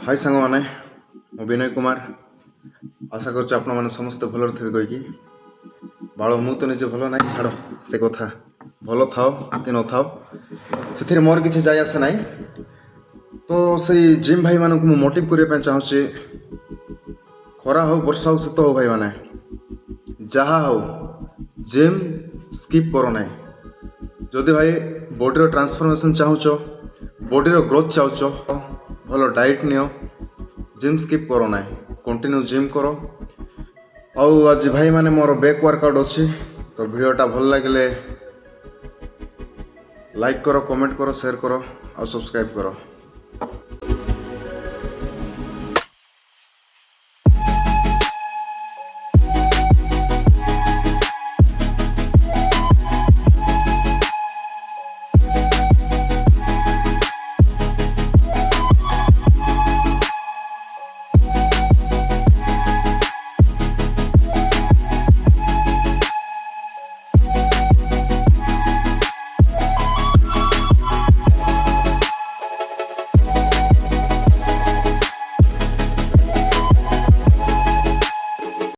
हाय सांग मैंने मु विनय कुमार आशा कर समस्ते भल थे कहीकि बाल मु तो निजे भल ना छाड़ से कथा भल थाओ कि न थाओ से मोर किसी जाए आसे ना तो से जिम भाई मानक मु मोटिव करने चाहूँगी खरा हो वर्षा हो शीत हो भाई माने जहाँ हो जिम स्किप करो ना जदि भाई बॉडी ट्रांसफॉर्मेशन चाहूच बॉडी ग्रोथ चाहूच भल डाइट नियो जिम स्किप करो ना कंटिन्यू जिम करो आज भाई माने मोर बैक वर्कआउट अच्छी तो वीडियोटा भल लगे लाइक करो कमेंट करो शेयर करो और सब्सक्राइब करो।